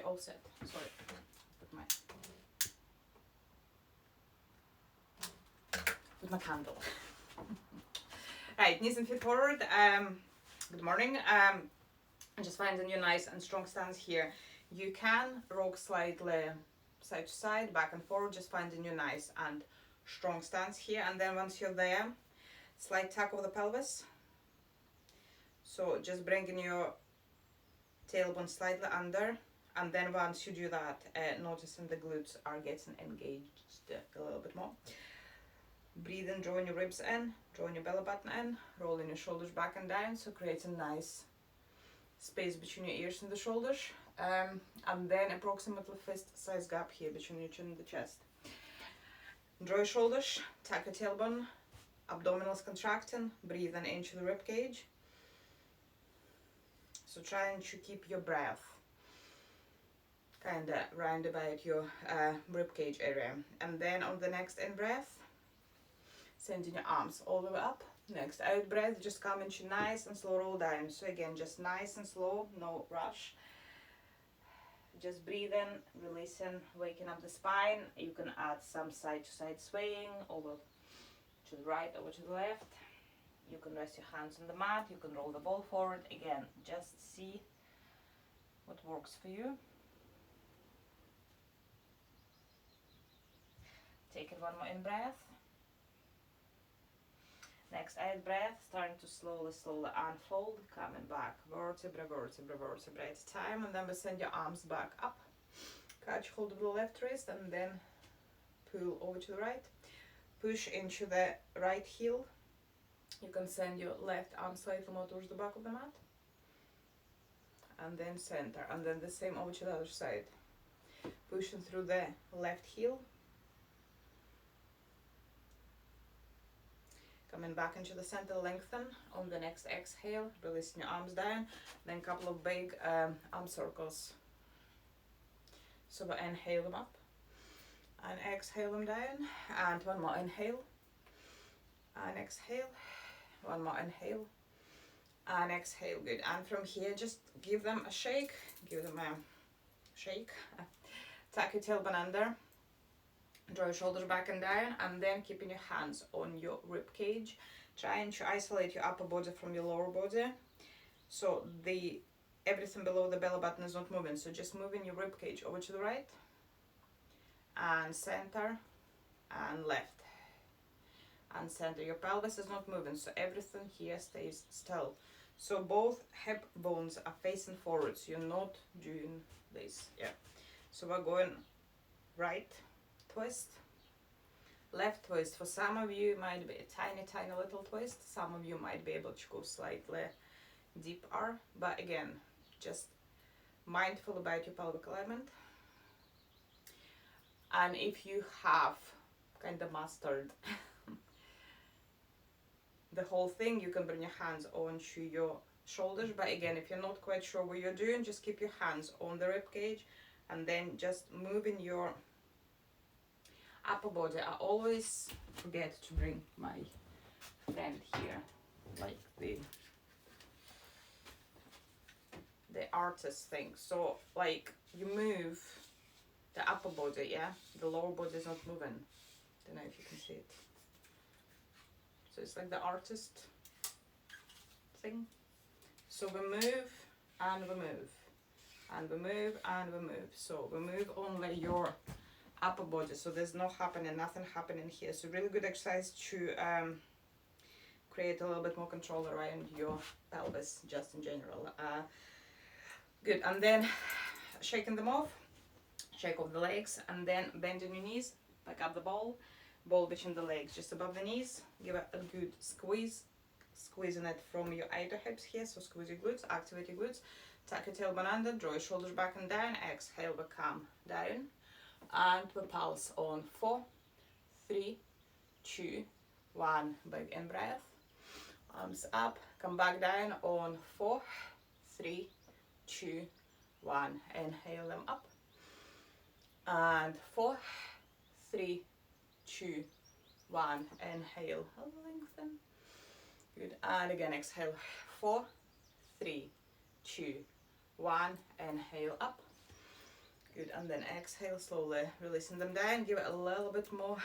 all set. Sorry, with my candle. Right, knees and feet forward. Good morning. Just finding your nice and strong stance here. You can rock slightly side to side, back and forward, just finding your nice and strong stance here. And then once you're there, slight tuck of the pelvis. So just bringing your tailbone slightly under, and then once you do that, noticing the glutes are getting engaged a little bit more. Breathe in, drawing your ribs in, drawing your belly button in, rolling your shoulders back and down, so create a nice space between your ears and the shoulders, and then approximately fist size gap here between your chin and the chest. Draw your shoulders, tuck your tailbone, abdominals contracting, breathing into the rib cage. So trying to keep your breath kind of round about your rib cage area. And then on the next in breath, sending your arms all the way up. Next out breath, just come into nice and slow roll down. So again, just nice and slow, no rush. Just breathe in, releasing, waking up the spine. You can add some side to side swaying, over to the right, over to the left. You can rest your hands on the mat, you can roll the ball forward. Again, just see what works for you. Take it one more in breath. Next out breath, starting to slowly unfold, coming back, vertebra, vertebra, vertebra at a time, and then we send your arms back up. Catch hold of the left wrist and then pull over to the right. Push into the right heel. You can send your left arm slightly more towards the back of the mat. And then center, and then the same over to the other side. Pushing through the left heel. Coming back into the center, lengthen. On the next exhale, releasing your arms down. Then a couple of big arm circles. So we inhale them up. And exhale them down. And one more inhale. And exhale. One more inhale. And exhale. Good. And from here, just give them a shake. Give them a shake. Tuck your tailbone under. Draw your shoulders back and down, and then keeping your hands on your rib cage, trying to isolate your upper body from your lower body, so everything below the belly button is not moving. So just moving your rib cage over to the right and center and left and center. Your pelvis is not moving, so everything here stays still. So both hip bones are facing forward, so you're not doing this. Yeah. So we're going right twist, left twist. For some of you, it might be a tiny little twist. Some of you might be able to go slightly deeper, but again, just mindful about your pelvic alignment. And if you have kind of mastered the whole thing, you can bring your hands onto your shoulders. But again, if you're not quite sure what you're doing, just keep your hands on the rib cage and then just moving your upper body. I always forget to bring my friend here, like the artist thing. So like you move the upper body, yeah, the lower body is not moving. Don't know if you can see it. So it's like the artist thing. So we move and we move and we move and we move. So we move only your upper body, so there's nothing happening here. So really good exercise to create a little bit more control around your pelvis, just in general. Good. And then shaking them off, shake off the legs, and then bending your knees, pick up the ball between the legs, just above the knees. Give it a good squeeze, squeezing it from your outer hips here. So squeeze your glutes, activate your glutes, tuck your tailbone under, draw your shoulders back and down. Exhale, we come down. And we pulse on 4, 3, 2, 1. Big in breath. Arms up. Come back down on 4, 3, 2, 1. Inhale them up. And 4, 3, 2, 1. Inhale. Lengthen. Good. And again, exhale. 4, 3, 2, 1. Inhale up. Good, and then exhale slowly, releasing them down. Give it a little bit more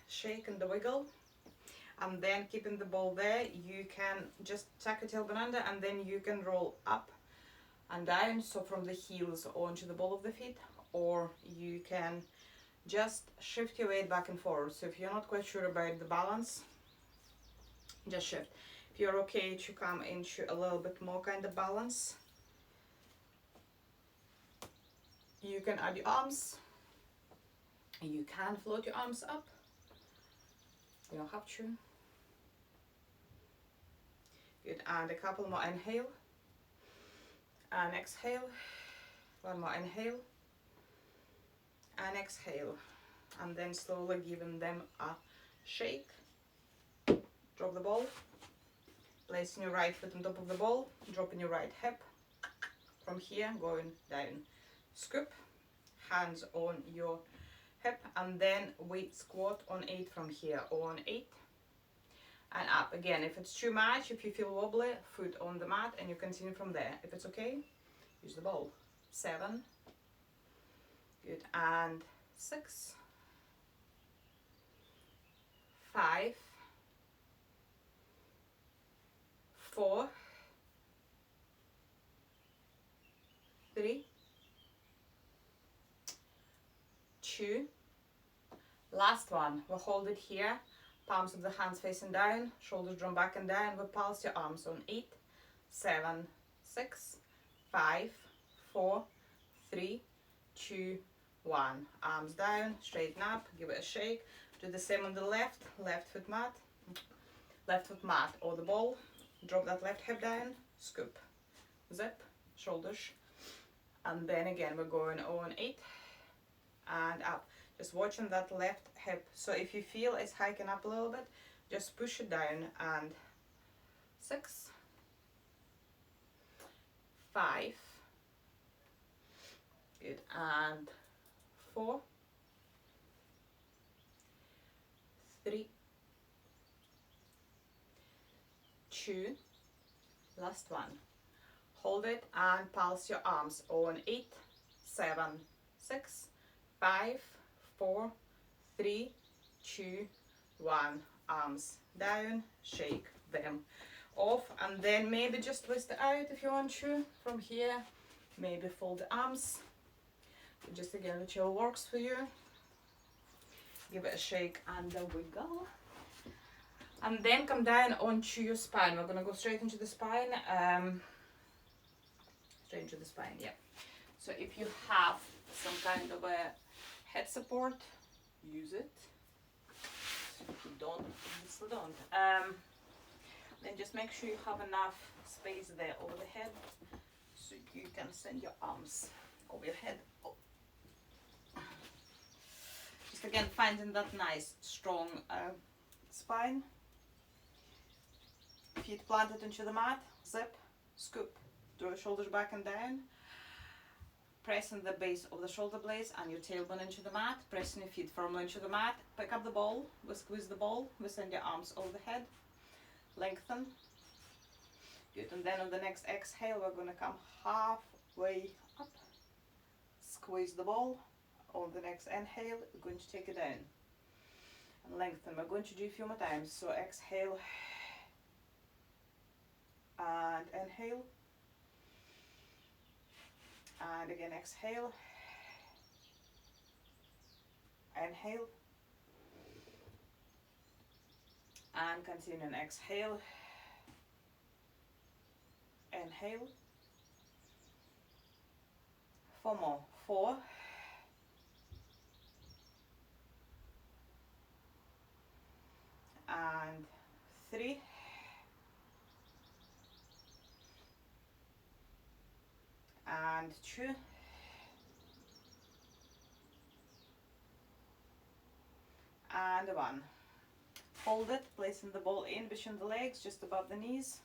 shake and the wiggle. And then keeping the ball there, you can just tuck your tailbone under, and then you can roll up and down, so from the heels onto the ball of the feet, or you can just shift your weight back and forward. So if you're not quite sure about the balance, just shift. If you're okay to come into a little bit more kind of balance, you can add your arms. You can float your arms up. You don't have to. Good, and a couple more. Inhale and exhale. One more inhale and exhale. And then slowly giving them a shake. Drop the ball. Placing your right foot on top of the ball. Dropping your right hip. From here, going down. Scoop. Hands on your hip. And then weight squat on 8 from here. On 8. And up again. If it's too much, if you feel wobbly, foot on the mat, and you continue from there. If it's okay, use the ball. 7. Good. And 6. 5. 4. 3. 2. Last one. We'll hold it here. Palms of the hands facing down, shoulders drawn back and down. We'll pulse your arms on 8, 7, 6, 5, 4, 3, 2, 1. Arms down, straighten up, give it a shake. Do the same on the left foot mat, or the ball. Drop that left hip down, scoop, zip, shoulders. And then again, we're going on 8 and up. Just watching that left hip. So if you feel it's hiking up a little bit, just push it down. And 6, 5, good, and 4, 3, 2, last one. Hold it and pulse your arms on 8, 7, 6, 5, 4, 3, 2, 1. Arms down, shake them off, and then maybe just twist it out if you want to from here. Maybe fold the arms. Just again, whichever works for you. Give it a shake and a wiggle. And then come down onto your spine. We're gonna go straight into the spine. Straight into the spine, yeah. So if you have some kind of a head support, use it. If you don't, you still don't. Then just make sure you have enough space there over the head, so you can send your arms over your head. Oh. Just again, finding that nice, strong spine. Feet planted into the mat, zip, scoop, draw your shoulders back and down. Pressing the base of the shoulder blades and your tailbone into the mat, pressing your feet firmly into the mat. Pick up the ball, we squeeze the ball, we send your arms over the head, lengthen. Good, and then on the next exhale, we're going to come halfway up, squeeze the ball. On the next inhale, we're going to take it down and lengthen. We're going to do a few more times. So exhale and inhale. And again, exhale, inhale, and continue and exhale, inhale, 4 more, 4, and 3, and 2, and 1. Hold it, placing the ball in between the legs, just above the knees.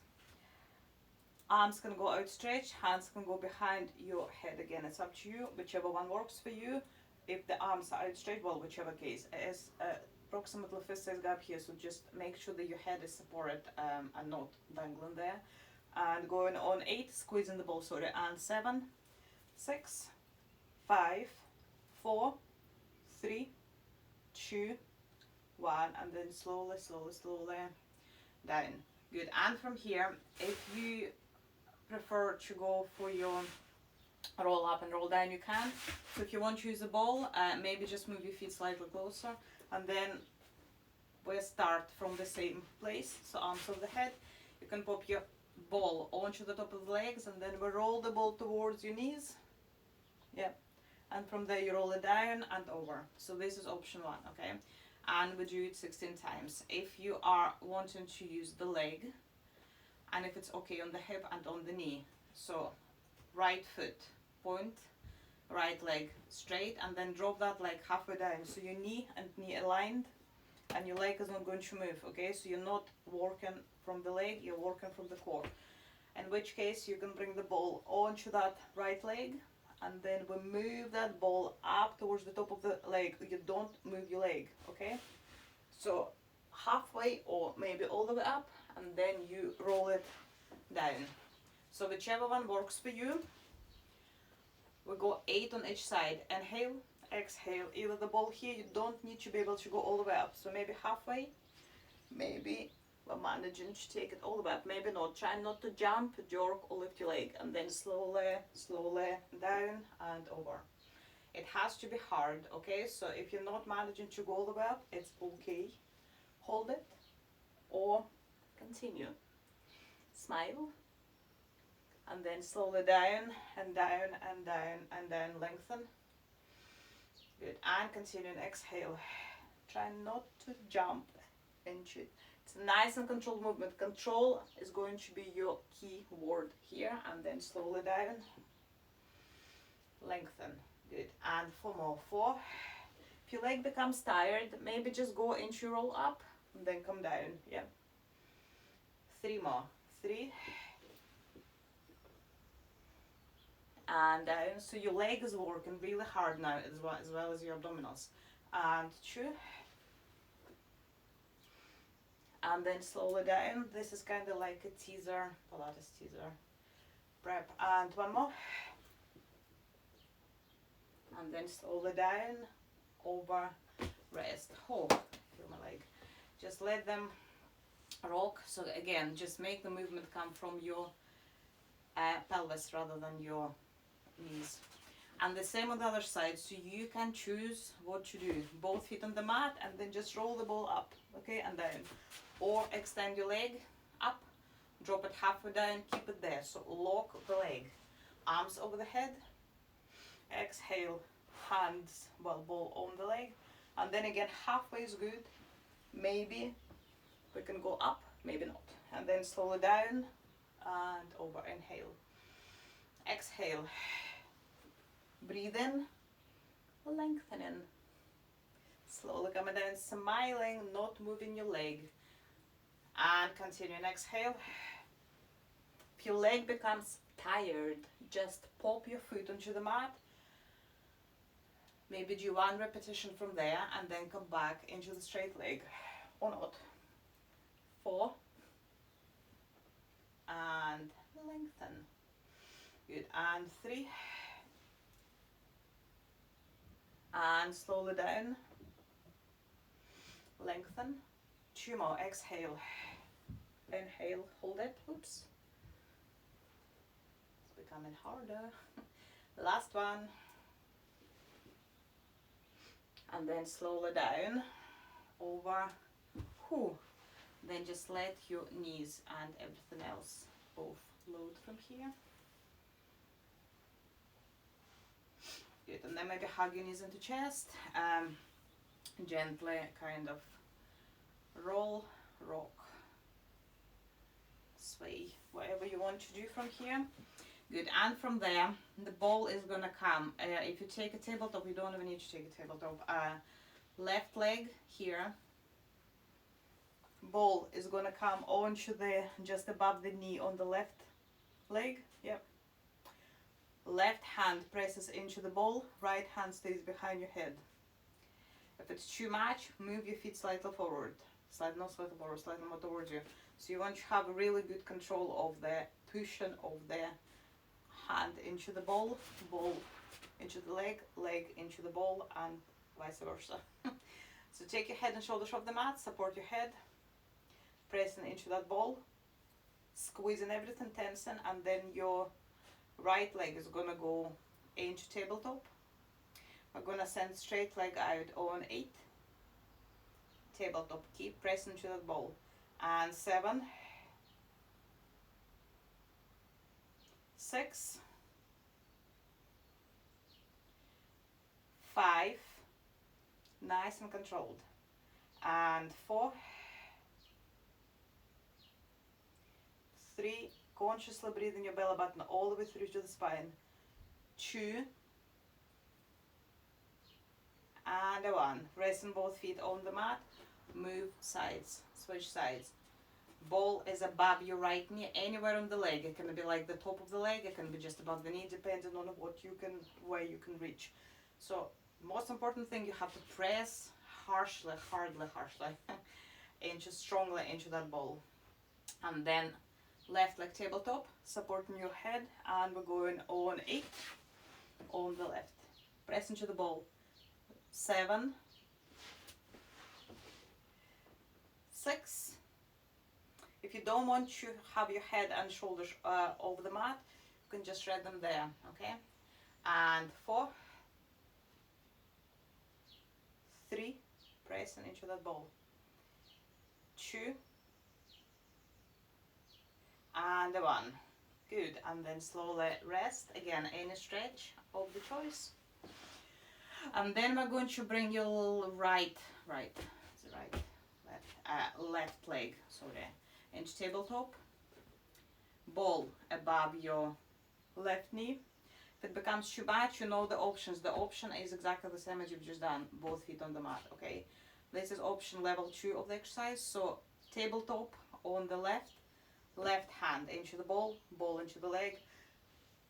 Arms can go outstretched, hands can go behind your head. Again, it's up to you, whichever one works for you. If the arms are outstretched, well, whichever case. It is approximately fist size gap here, so just make sure that your head is supported and not dangling there. And going on 8, squeezing the ball, sorry, and 7, 6, 5, 4, 3, 2, 1, and then slowly, slowly, slowly down. Good. And from here, if you prefer to go for your roll up and roll down, you can. So if you want to use a ball, maybe just move your feet slightly closer, and then we start from the same place. So arms over the head. You can pop your ball onto the top of the legs, and then we roll the ball towards your knees. Yep. And from there you roll it down and over. So this is option 1, okay? And we do it 16 times. If you are wanting to use the leg, and if it's okay on the hip and on the knee. So right foot, point, right leg straight, and then drop that leg halfway down. So your knee and knee aligned, and your leg is not going to move, okay? So you're not working from the leg, you're working from the core. In which case you can bring the ball onto that right leg, and then we move that ball up towards the top of the leg. You don't move your leg, okay? So halfway or maybe all the way up, and then you roll it down. So whichever one works for you. We go 8 on each side. Inhale, exhale. Either the ball here, you don't need to be able to go all the way up. So maybe halfway, maybe we're managing to take it all the way up, maybe not. Try not to jump, jerk, or lift your leg, and then slowly, slowly down and over. It has to be hard, okay? So if you're not managing to go all the way up, it's okay. Hold it or continue. Smile, and then slowly down and down and down and down. Lengthen. Good. And continue. Exhale. Try not to jump into it. It's a nice and controlled movement. Control is going to be your key word here, and then slowly down. Lengthen. Good. And 4 more. 4. If your leg becomes tired, maybe just go into roll up and then come down. Yeah. 3 more. 3. And down. So your leg is working really hard now as well as your abdominals. And 2. And then slowly down. This is kind of like a teaser, Pilates teaser prep. And 1 more. And then slowly down, over, rest. Oh, feel my leg. Just let them rock. So again, just make the movement come from your pelvis rather than your knees. And the same on the other side. So you can choose what to do. Both feet on the mat, and then just roll the ball up, okay, and down. Or extend your leg up, drop it halfway down, keep it there. So lock the leg, arms over the head. Exhale, hands, well, ball on the leg. And then again, halfway is good. Maybe we can go up, maybe not. And then slowly down and over. Inhale. Exhale. Breathe in, lengthening. Slowly coming down, smiling, not moving your leg. And continue. Exhale. If your leg becomes tired, just pop your foot onto the mat. Maybe do 1 repetition from there, and then come back into the straight leg, or not. 4. And lengthen. Good. And 3. And slowly down. Lengthen. 2 more. Exhale. Inhale. Hold it. Oops. It's becoming harder. Last one. And then slowly down. Over. Whew. Then just let your knees and everything else both load from here. Good. And then maybe hug your knees into chest. Gently kind of roll, rock, sway, whatever you want to do from here. Good. And from there, the ball is going to come. If you take a tabletop, you don't even need to take a tabletop. Left leg here. Ball is going to come onto the, just above the knee on the left leg. Yep. Left hand presses into the ball. Right hand stays behind your head. If it's too much, move your feet slightly forward. Slightly more towards you. So you want to have really good control of the pushing of the hand into the ball. Ball into the leg, leg into the ball, and vice versa. So take your head and shoulders off the mat, support your head, pressing into that ball, squeezing everything, tensing, and then your right leg is gonna go into tabletop. We're gonna send straight leg out on 8, tabletop, keep pressing to that ball, and 7, 6, 5, nice and controlled, and 4, 3, consciously breathing your belly button all the way through to the spine, 2, and 1. Resting both feet on the mat, move sides, switch sides. Ball is above your right knee, anywhere on the leg. It can be like the top of the leg, it can be just above the knee, depending on where you can reach. So most important thing, you have to press harshly strongly into that ball. And then left leg tabletop, supporting your head, and we're going on 8 on the left. Press into the ball. 7, 6. If you don't want to have your head and shoulders over the mat, you can just shred them there, okay? And 4, 3, pressing into that ball. 2, and 1. Good. And then slowly rest. Again, any stretch of the choice. And then we're going to bring your left leg, into tabletop. Ball above your left knee. If it becomes too much, you know the options. The option is exactly the same as you've just done, both feet on the mat, okay? This is option level 2 of the exercise. So tabletop on the left hand into the ball, ball into the leg.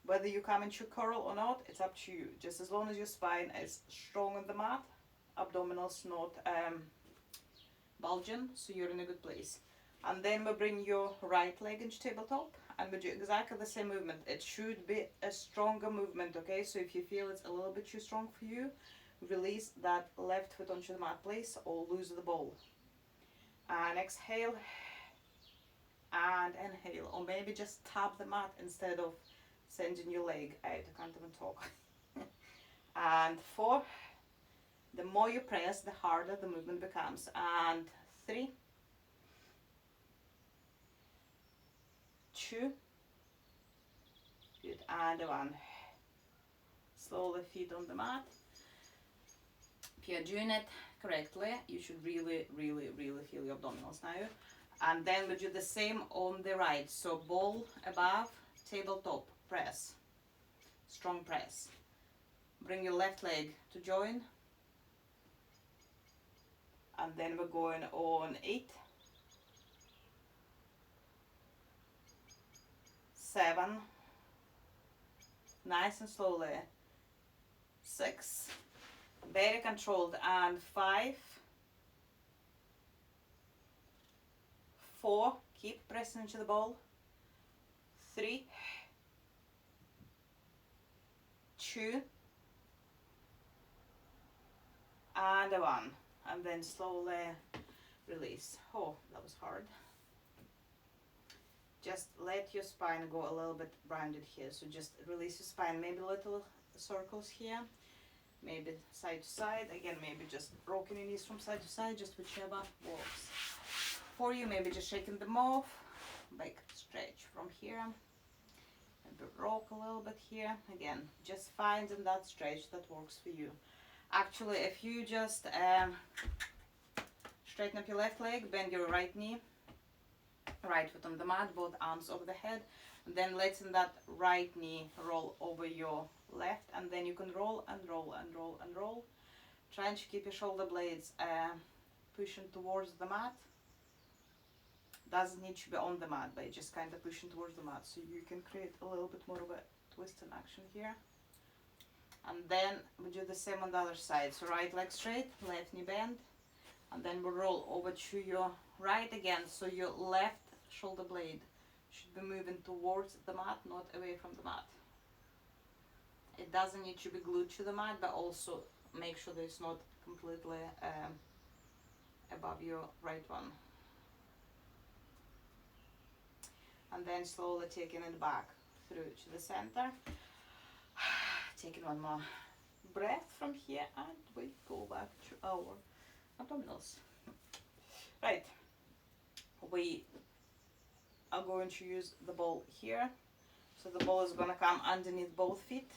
Whether you come into curl or not, it's up to you. Just as long as your spine is strong on the mat, abdominals not bulging, so you're in a good place. And then we bring your right leg into tabletop, and we do exactly the same movement. It should be a stronger movement, okay? So if you feel it's a little bit too strong for you, release that left foot onto the mat, please, or lose the ball. And exhale, and inhale, or maybe just tap the mat instead of sending your leg out. I can't even talk. And 4, the more you press, the harder the movement becomes. And 3, 2, good, and 1. Slowly feet on the mat. If you're doing it correctly, you should really feel your abdominals now. And then we do the same on the right. So ball above, tabletop, press, strong press. Bring your left leg to join. And then we're going on 8, 7, nice and slowly, 6, very controlled, and 5, 4, keep pressing into the ball, 3, 2, and 1. And then slowly release. Oh, that was hard. Just let your spine go a little bit rounded here. So just release your spine, maybe little circles here, maybe side to side. Again, maybe just rocking your knees from side to side, just whichever works for you. Maybe just shaking them off, like stretch from here. Maybe rock a little bit here. Again, just finding that stretch that works for you. Actually, if you just straighten up your left leg, bend your right knee, right foot on the mat, both arms over the head, and then letting that right knee roll over your left, and then you can roll and roll and roll and roll, trying to keep your shoulder blades pushing towards the mat. Doesn't need to be on the mat, but just kind of pushing towards the mat, so you can create a little bit more of a twist in action here. And then we do the same on the other side. So right leg straight, left knee bend, and then we roll over to your right again. So your left shoulder blade should be moving towards the mat, not away from the mat. It doesn't need to be glued to the mat, but also make sure that it's not completely above your right one. And then slowly taking it back through to the center. Taking one more breath from here, and we go back to our abdominals. Right, we are going to use the ball here. So the ball is going to come underneath both feet.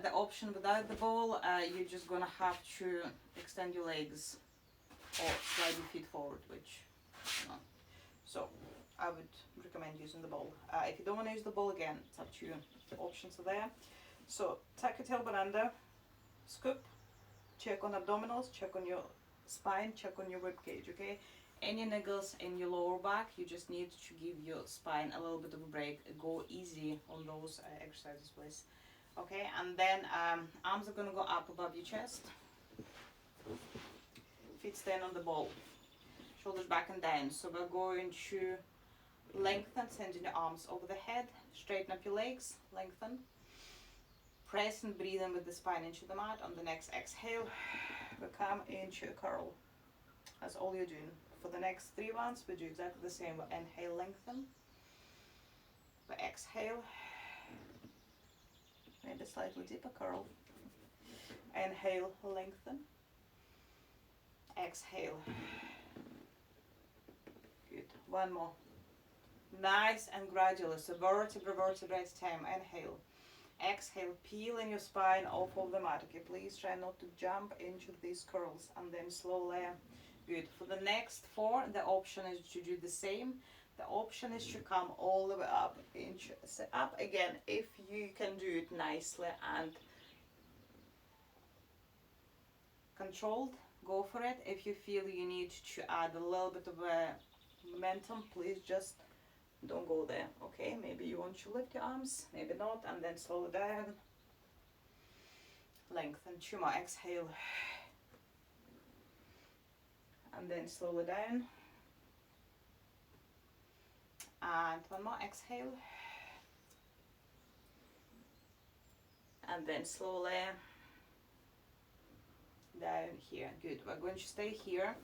The option without the ball, you're just going to have to extend your legs or slide your feet forward, which, you know. So I would recommend using the ball. If you don't want to use the ball, again, it's up to you. The options are there. So tuck your tailbone under, scoop, check on abdominals, check on your spine, check on your rib cage, okay? Any niggles in your lower back, you just need to give your spine a little bit of a break. Go easy on those exercises, please. Okay, and then arms are going to go up above your chest. Feet stand on the ball. Shoulders back and down. So we're going to lengthen, sending your arms over the head. Straighten up your legs, lengthen. Press and breathe in with the spine into the mat. On the next exhale, we come into a curl. That's all you're doing. For the next 3 rounds, we do exactly the same. We inhale, lengthen. We exhale. Maybe slightly deeper curl. Inhale, lengthen. Exhale. Good. One more. Nice and gradual. So vertebra, vertebra at a time. Inhale. Exhale. Peeling your spine off of the mat. Okay, please try not to jump into these curls, and then slowly. Good. For the next 4, the option is to do the same. The option is to come all the way up, inch up again, if you can do it nicely and controlled, go for it. If you feel you need to add a little bit of momentum, please just don't go there, okay? Maybe you want to lift your arms, maybe not, and then slow it down. Lengthen, 2 more, exhale. And then slow it down. And 1 more, exhale. And then slowly down here. Good. We're going to stay here.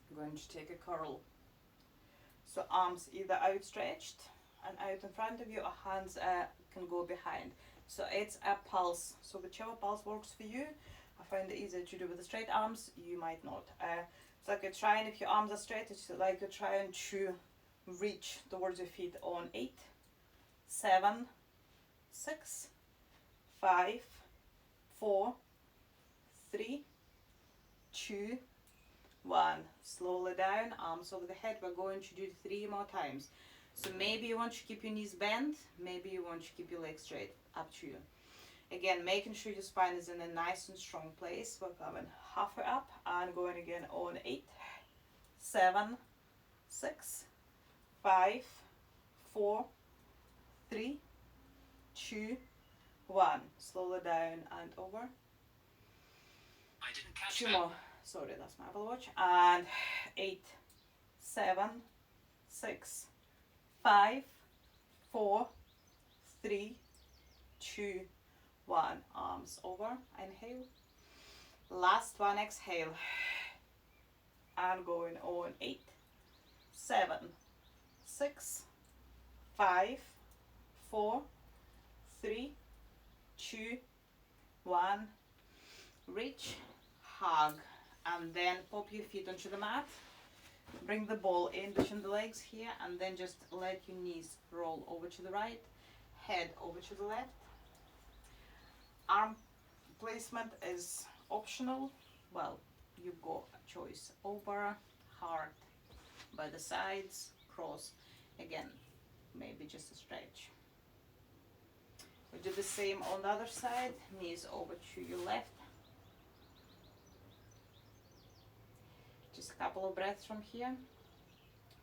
I'm going to take a curl. So arms either outstretched and out in front of you, or hands can go behind. So it's a pulse. So whichever pulse works for you. I find it easier to do with the straight arms. You might not. It's like you're trying, if your arms are straight, it's like you're trying to reach towards your feet on 8, 7, 6, 5, 4, 3, 2, 1. Slowly down, arms over the head. We're going to do 3 more times. So maybe you want to keep your knees bent, maybe you want to keep your legs straight, up to you. Again, making sure your spine is in a nice and strong place. We're coming halfway up and going again on 8, 7, 6, 5, 4, 3, 2, 1. Slowly down and over. I didn't catch 2 that. more. Sorry, that's my Apple Watch. And 8, 7, 6, 5, 4, 3, 2, 1. Arms over. Inhale. Last one. Exhale. And going on 8, 7, 6, 5, 4, 3, 2, 1. Reach, hug, and then pop your feet onto the mat. Bring the ball in between the legs here, and then just let your knees roll over to the right, head over to the left. Arm placement is optional. Well, you've got a choice: over, heart, by the sides, cross. Again, maybe just a stretch. We do the same on the other side. Knees over to your left. Just a couple of breaths from here.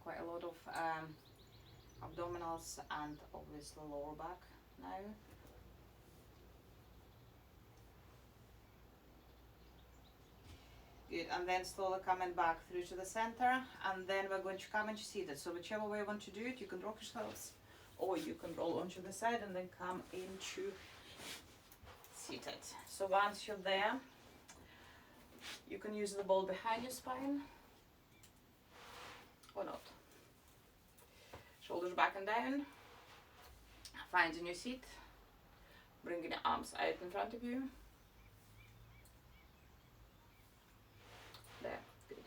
Quite a lot of abdominals and obviously lower back now. Good, and then slowly coming back through to the center, and then we're going to come into seated. So whichever way you want to do it, you can rock yourselves or you can roll onto the side and then come into seated. So once you're there, you can use the ball behind your spine or not. Shoulders back and down. Find a new seat. Bring your arms out in front of you. There, good.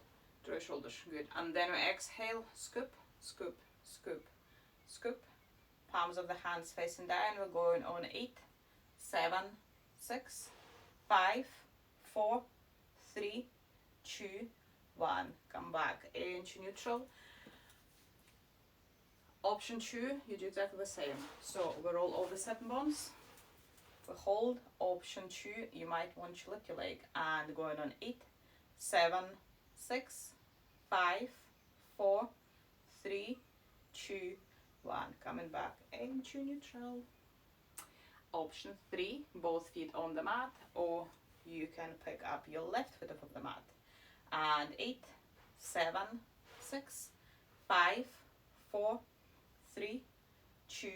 Draw your shoulders, good. And then we exhale, scoop, scoop, scoop, scoop. Palms of the hands facing down. We're going on 8, 7, 6, 5, 4, 3, 2, 1. Come back into neutral. Option 2, you do exactly the same. So we roll over the 7 bones. We hold. Option 2, you might want to lift your leg and going on 8, 7, 6, 5, 4, 3, 2, 1. Coming back into neutral. Option 3, both feet on the mat, or you can pick up your left foot off of the mat. And 8, 7, 6, 5, 4, 3, 2,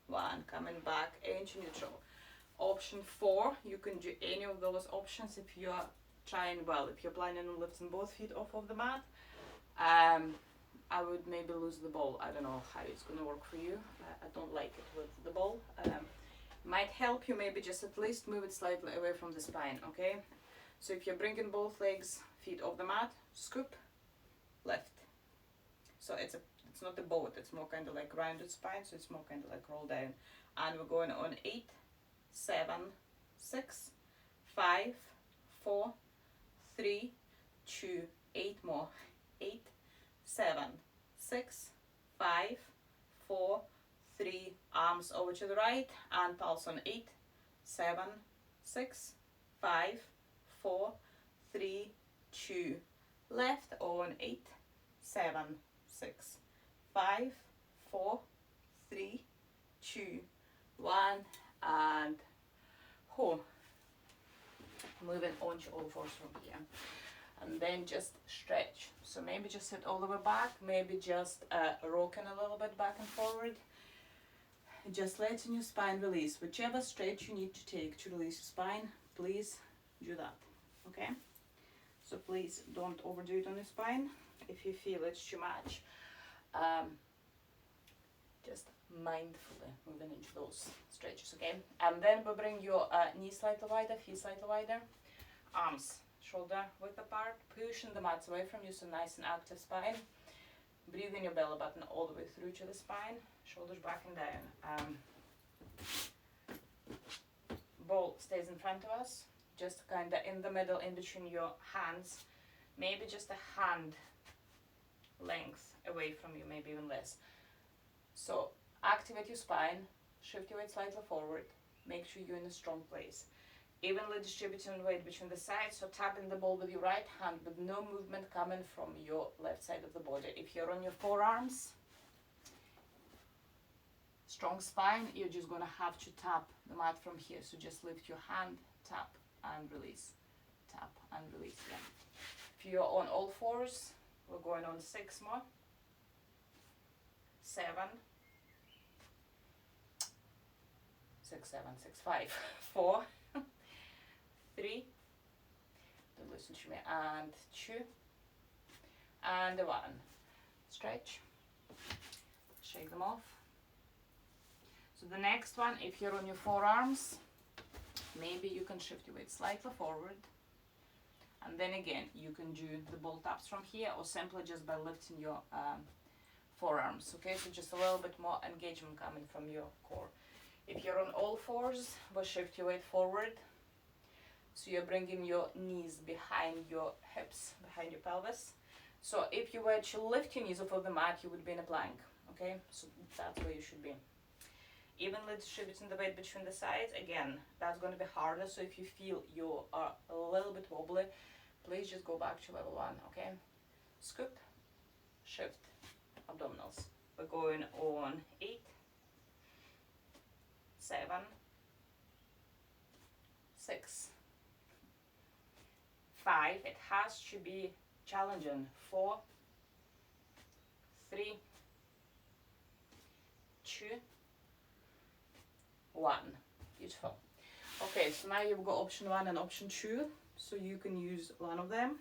1. Coming back into neutral. Option 4, you can do any of those options if you're trying, well, if you're planning on lifting both feet off of the mat. I would maybe lose the ball. I don't know how it's going to work for you. I don't like it with the ball. Might help you maybe just at least move it slightly away from the spine, okay? So if you're bringing both legs, feet off the mat, scoop, lift. So it's not a boat, it's more kind of like rounded spine, so it's more kind of like roll down. And we're going on 8, 7, 6, 5, 4, 3, 2, 8 more. 8, 7, 6, 5, 4, 3, arms over to the right and pulse on 8, 7, 6, 5, 4, 3, 2, left on 8, 7, 6, 5, 4, 3, 2, 1, and home. Moving on to all fours from here. And then just stretch. So maybe just sit all the way back, maybe just rocking a little bit back and forward. Just letting your spine release. Whichever stretch you need to take to release your spine, please do that, okay? So please don't overdo it on your spine if you feel it's too much. Just mindfully moving into those stretches, okay? And then we bring your knees slightly wider, feet slightly wider, arms shoulder width apart, pushing the mats away from you, so nice and active spine. Breathe in your belly button all the way through to the spine, shoulders back and down. Ball stays in front of us, just kind of in the middle, in between your hands, maybe just a hand length away from you, maybe even less. So activate your spine, shift your weight slightly forward, make sure you're in a strong place. Evenly distributing weight between the sides, so tapping the ball with your right hand with no movement coming from your left side of the body. If you're on your forearms, strong spine, you're just going to have to tap the mat from here. So just lift your hand, tap and release, tap and release. Yeah. If you're on all fours, we're going on 6 more. 7, 6, 7, 6, 5, 4, 3, don't listen to me, and 2, and 1. Stretch, shake them off. So the next one, if you're on your forearms, maybe you can shift your weight slightly forward, and then again you can do the ball taps from here, or simply just by lifting your forearms, okay? So just a little bit more engagement coming from your core. If you're on all fours, we'll shift your weight forward. So you're bringing your knees behind your hips, behind your pelvis. So if you were to lift your knees off of the mat, you would be in a plank, okay? So that's where you should be. Evenly distributing the weight between the sides. Again, that's going to be harder. So if you feel you are a little bit wobbly, please just go back to level 1, okay? Scoop, shift, abdominals. We're going on 8, 7, 6, 5. It has to be challenging. 4, 3, 2, 1. Beautiful. Okay, so now you've got option 1 and option 2, so you can use one of them.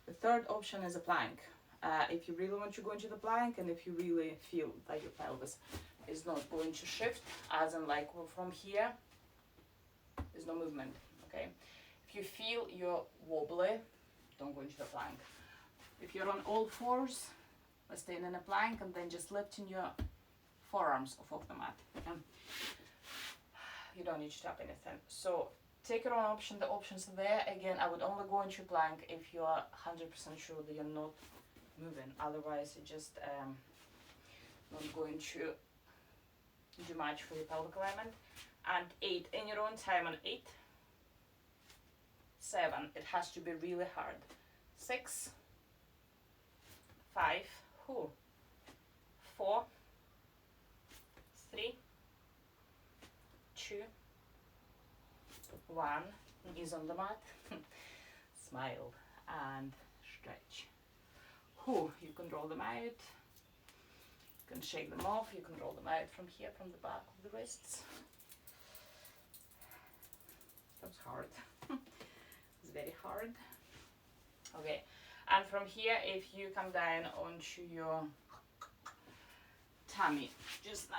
The third option is a plank. If you really want to go into the plank, and if you really feel that your pelvis is not going to shift, as in like from here, there's no movement, okay? If you feel you're wobbly, don't go into the plank. If you're on all fours, staying in a plank and then just lifting your forearms off the mat. You don't need to tap anything. So take your own option. The options are there. Again, I would only go into plank if you are 100% sure that you're not moving. Otherwise, you're just not going to do much for your pelvic alignment. And 8 in your own time. On 8, 7, it has to be really hard. 6, 5, 4, 3, 2, 1. Knees on the mat. Smile and stretch. You can roll them out. You can shake them off. You can roll them out from here, from the back of the wrists. That was hard. It's very hard. Okay, and from here, if you come down onto your tummy, just now,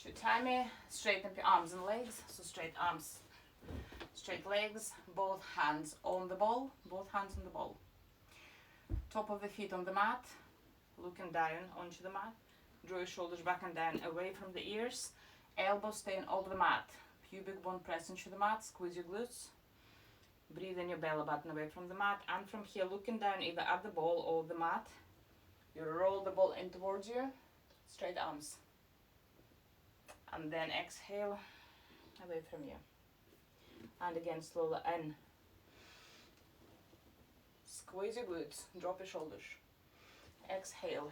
to tummy, straighten your arms and legs. So straight arms, straight legs, both hands on the ball, both hands on the ball. Top of the feet on the mat, looking down onto the mat. Draw your shoulders back and down, away from the ears. Elbows staying over the mat. Pubic bone press into the mat, squeeze your glutes. Breathe in your belly button away from the mat. And from here, looking down either at the ball or the mat, you roll the ball in towards you. Straight arms. And then exhale away from you. And again, slowly in. Squeeze your glutes, drop your shoulders. Exhale.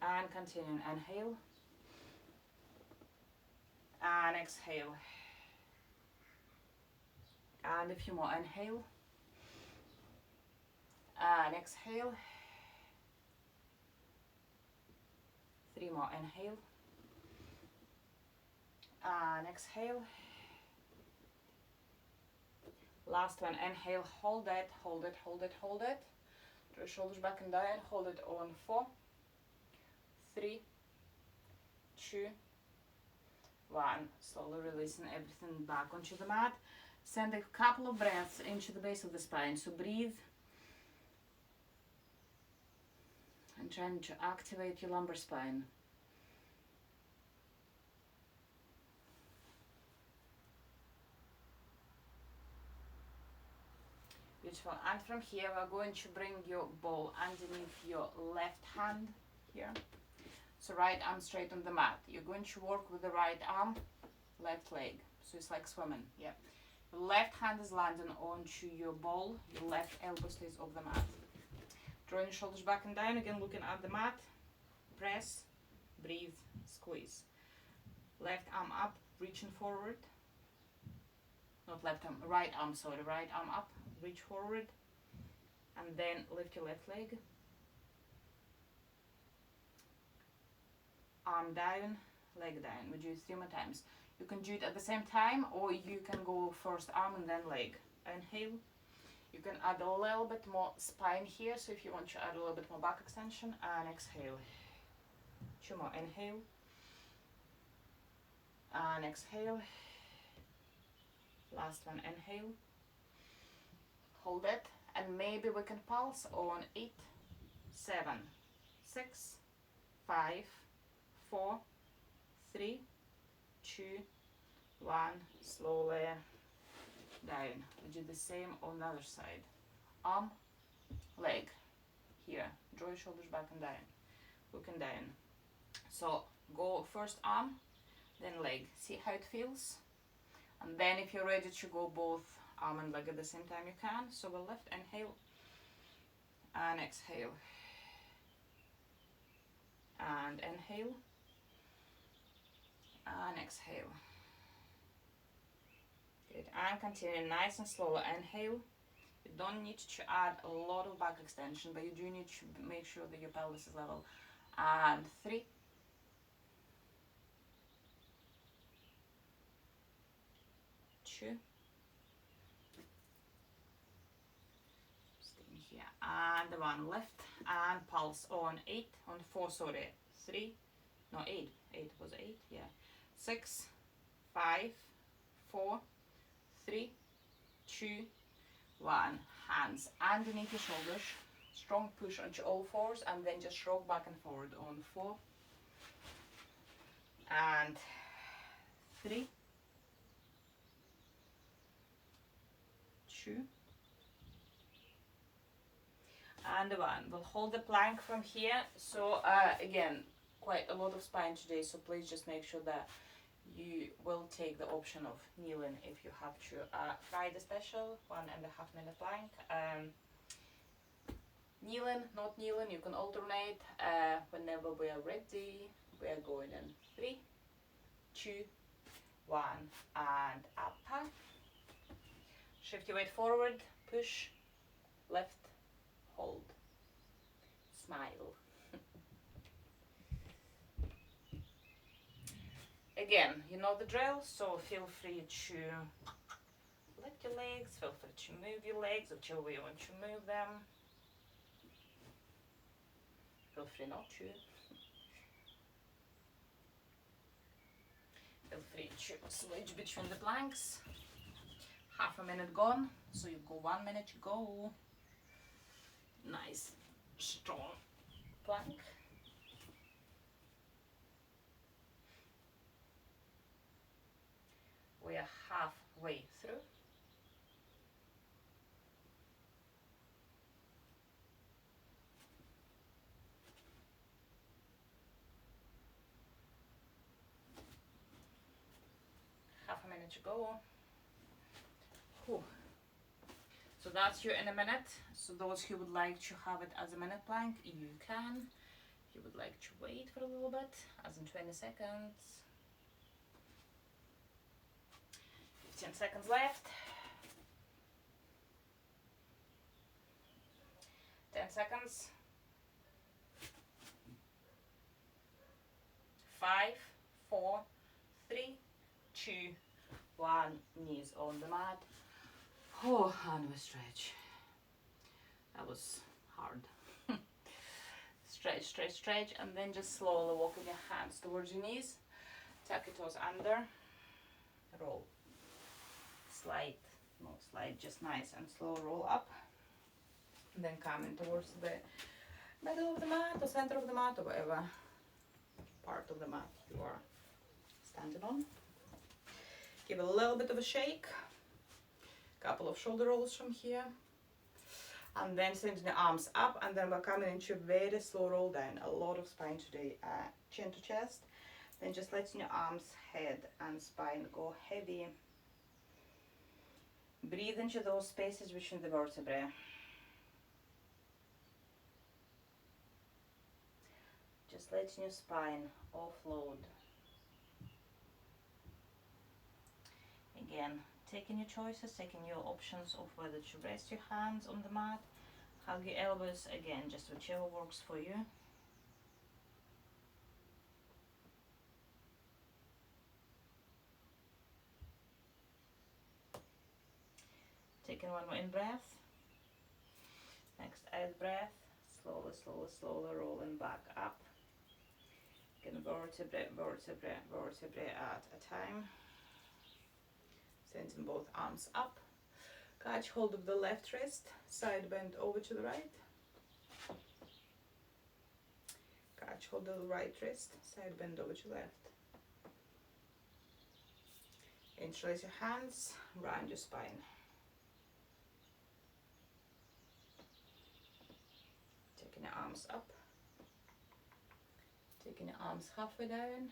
And continue. Inhale. And exhale. And a few more. Inhale. And exhale. 3 more. Inhale. And exhale. Last one. Inhale. Hold it, hold it, hold it, hold it. Draw your shoulders back and down. Hold it on 4, 3, 2, 1. Slowly releasing everything back onto the mat. Send a couple of breaths into the base of the spine. So breathe. And trying to activate your lumbar spine. Beautiful. And from here, we're going to bring your ball underneath your left hand here. So right arm straight on the mat. You're going to work with the right arm, left leg. So it's like swimming. Yeah. Your left hand is landing onto your ball. Your left elbow stays off the mat. Drawing your shoulders back and down. Again, looking at the mat. Press, breathe, squeeze. Left arm up, reaching forward. Not left arm, right arm, sorry. Right arm up, reach forward. And then lift your left leg. Arm down, leg down. We do it 3 more times. You can do it at the same time, or you can go first arm and then leg. Inhale. You can add a little bit more spine here, so if you want to add a little bit more back extension, and exhale. 2 more. Inhale. And exhale. Last one. Inhale. Hold it, and maybe we can pulse on 8, 7, 6, 5, 4, 3, 2, 1. Slowly down. We do the same on the other side. Arm, leg. Here. Draw your shoulders back and down. Looking down. So go first arm, then leg. See how it feels? And then if you're ready to go both arm and leg at the same time, you can. So we'll lift, inhale, and exhale. And inhale, and exhale. Good. And continue nice and slow. Inhale, You don't need to add a lot of back extension, but you do need to make sure that your pelvis is level. And 3, 2, staying here, and the 1 left, and pulse on 8, on 4, sorry, 3, no 8, 8 was 8, yeah, 6, 5, 4, 3, 2, 1. Hands underneath your shoulders, strong push onto all fours, and then just rock back and forward on 4, and 3, 2, and 1. We'll hold the plank from here. So again, quite a lot of spine today, so please just make sure that you will take the option of kneeling if you have to. Friday special, 1.5 minute plank. Kneeling, not kneeling, you can alternate. Whenever we are ready, we are going in 3, 2, 1, and up. Shift your weight forward, push, left, hold, smile. Again, you know the drill, so feel free to lift your legs, feel free to move your legs, whichever way you want to move them. Feel free not to. Feel free to switch between the planks. Half a minute gone, so you've got 1 minute to go. Nice, strong plank. We are halfway through. Half a minute to go. Whew. So that's you in a minute. So those who would like to have it as a minute plank, you can. If you would like to wait for a little bit, as in 20 seconds. 15 seconds left. 10 seconds. 5, 4, 3, 2, 1. Knees on the mat. Oh, and we stretch. That was hard. Stretch, stretch, stretch, and then just slowly walking your hands towards your knees. Tuck your toes under. Roll. Slide, no slide, just nice and slow roll up. And then coming towards the middle of the mat or center of the mat or whatever part of the mat you are standing on. Give a little bit of a shake. Couple of shoulder rolls from here. And then sending the arms up, and then we're coming into a very slow roll down. A lot of spine today, chin to chest. Then just letting your arms, head and spine go heavy. Breathe into those spaces between the vertebrae. Just letting your spine offload. Again, taking your choices, taking your options of whether to rest your hands on the mat, hug your elbows, again, just whichever works for you. Taking one more in breath. Next out breath, slowly, slowly, slowly rolling back up. Again, vertebrae, vertebrae, vertebrae at a time. Sending both arms up. Catch hold of the left wrist, side bend over to the right. Catch hold of the right wrist, side bend over to left. Interlace your hands, round your spine. Taking your arms up. Taking your arms halfway down.